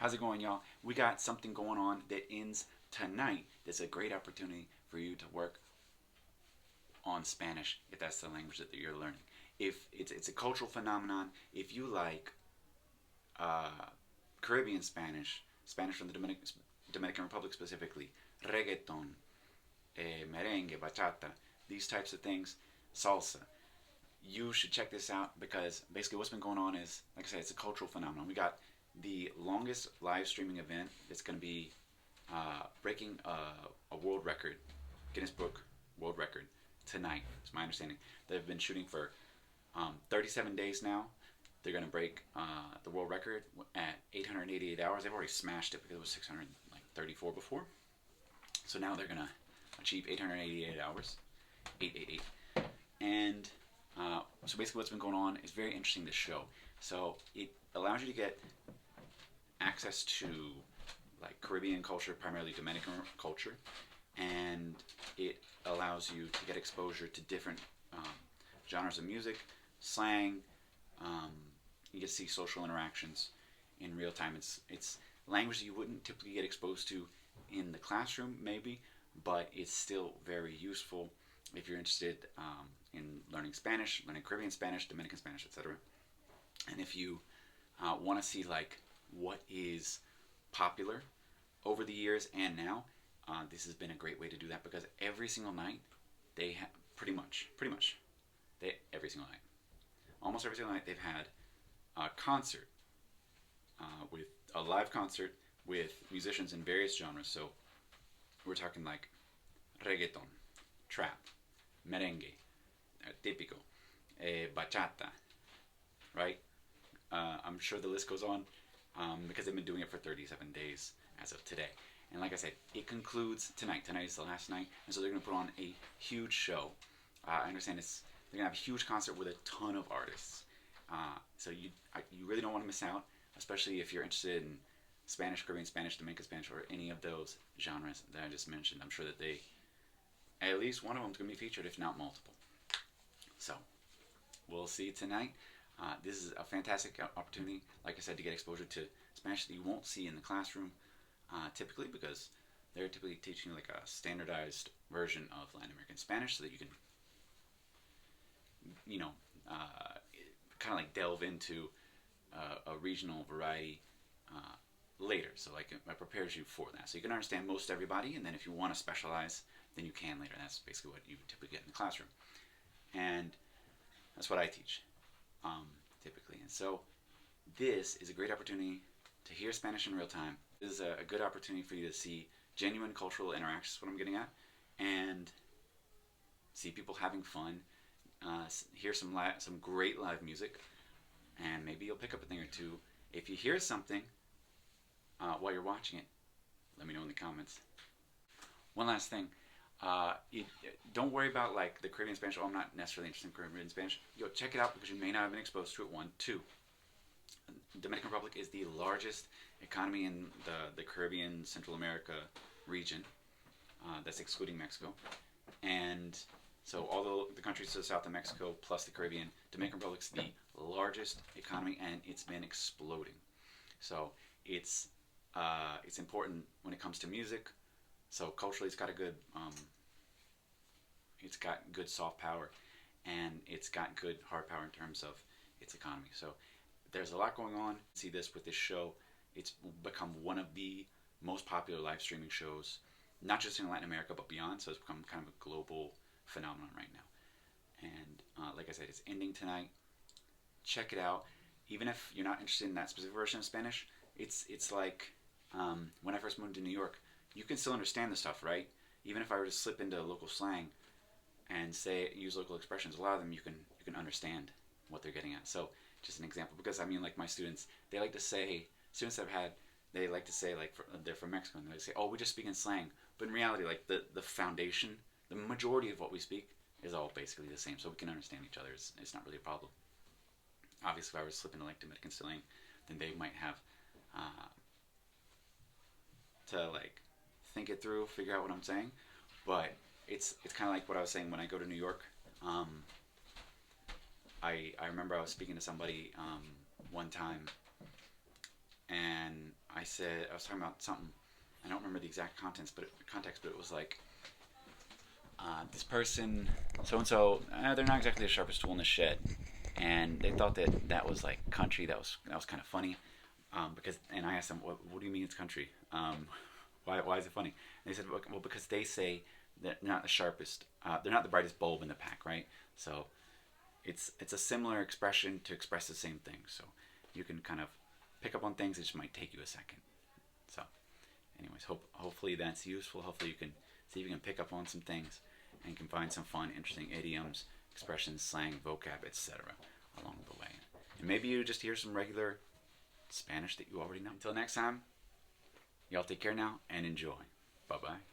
How's it going, y'all? We got something going on that ends tonight. That's a great opportunity for you to work on Spanish if that's the language that you're learning. If it's a cultural phenomenon, if you like uh, Caribbean Spanish, Spanish from the Dominican Republic specifically, reggaeton, merengue, bachata, these types of things, salsa, you should check this out because basically what's been going on is, like I said, it's a cultural phenomenon. We got the longest live streaming event that's going to be breaking a world record, Guinness Book World Record tonight. It's my understanding. They've been shooting for 37 days now. They're going to break the world record at 888 hours. They've already smashed it because it was 634 before. So now they're going to achieve 888 hours, 888. And so basically what's been going on is very interesting to show. So it allows you to get access to like Caribbean culture, primarily Dominican culture, and it allows you to get exposure to different genres of music, slang. You get to see social interactions in real time. It's language that you wouldn't typically get exposed to in the classroom, maybe, but it's still very useful if you're interested in learning Spanish, learning Caribbean Spanish, Dominican Spanish, etc. And if you want to see like what is popular over the years and now, this has been a great way to do that because every single night they have pretty much every single night, almost every single night they've had a concert with a live concert with musicians in various genres. So we're talking like reggaeton, trap, merengue, típico, bachata, right? I'm sure the list goes on because they've been doing it for 37 days as of today. And like I said, it concludes tonight. Tonight is the last night, and so they're going to put on a huge show. I understand they're going to have a huge concert with a ton of artists. So you really don't want to miss out, especially if you're interested in Spanish, Caribbean Spanish, Dominican Spanish, or any of those genres that I just mentioned. I'm sure that at least one of them is going to be featured, if not multiple. So we'll see you tonight. This is a fantastic opportunity, like I said, to get exposure to Spanish that you won't see in the classroom typically because they're typically teaching like a standardized version of Latin American Spanish so that you can, kind of like delve into a regional variety later. So like it prepares you for that. So you can understand most everybody, and then if you want to specialize, then you can later. That's basically what you typically get in the classroom. And that's what I teach. Typically. And so this is a great opportunity to hear Spanish in real time. This is a good opportunity for you to see genuine cultural interactions, what I'm getting at, and see people having fun, hear some great live music, and maybe you'll pick up a thing or two. If you hear something while you're watching it, let me know in the comments. One last thing. Don't worry about like the Caribbean Spanish. Oh, I'm not necessarily interested in Caribbean Spanish. Yo, check it out because you may not have been exposed to it. 1, 2. Dominican Republic is the largest economy in the Caribbean, Central America region. That's excluding Mexico. And so all the countries to the south of Mexico plus the Caribbean, Dominican Republic's the largest economy, and it's been exploding. So it's important when it comes to music. So culturally, it's got good soft power, and it's got good hard power in terms of its economy. So there's a lot going on. See this with this show. It's become one of the most popular live streaming shows, not just in Latin America but beyond. So it's become kind of a global phenomenon right now. And like I said, it's ending tonight. Check it out. Even if you're not interested in that specific version of Spanish, it's like when I first moved to New York. You can still understand the stuff, right? Even if I were to slip into local slang and use local expressions, a lot of them you can understand what they're getting at. So just an example, because I mean, like my students, they like to say like they're from Mexico, and they say, oh, we just speak in slang. But in reality, like the foundation, the majority of what we speak is all basically the same, so we can understand each other. It's not really a problem. Obviously, if I were to slip into like Dominican slang, then they might have to like think it through, figure out what I'm saying. But it's kind of like what I was saying when I go to New York. I remember I was speaking to somebody one time, and I was talking about something. I don't remember the exact context, but it was like this person, so and so, they're not exactly the sharpest tool in the shed, and they thought that was like country. That was kind of funny, and I asked them, what do you mean it's country? Why is it funny? And they said, well, because they say that they're not the sharpest, they're not the brightest bulb in the pack, right? So it's a similar expression to express the same thing. So you can kind of pick up on things. It just might take you a second. So, anyways, hopefully that's useful. Hopefully you can see if you can pick up on some things and can find some fun, interesting idioms, expressions, slang, vocab, etc. along the way. And maybe you just hear some regular Spanish that you already know. Until next time, y'all take care now and enjoy. Bye-bye.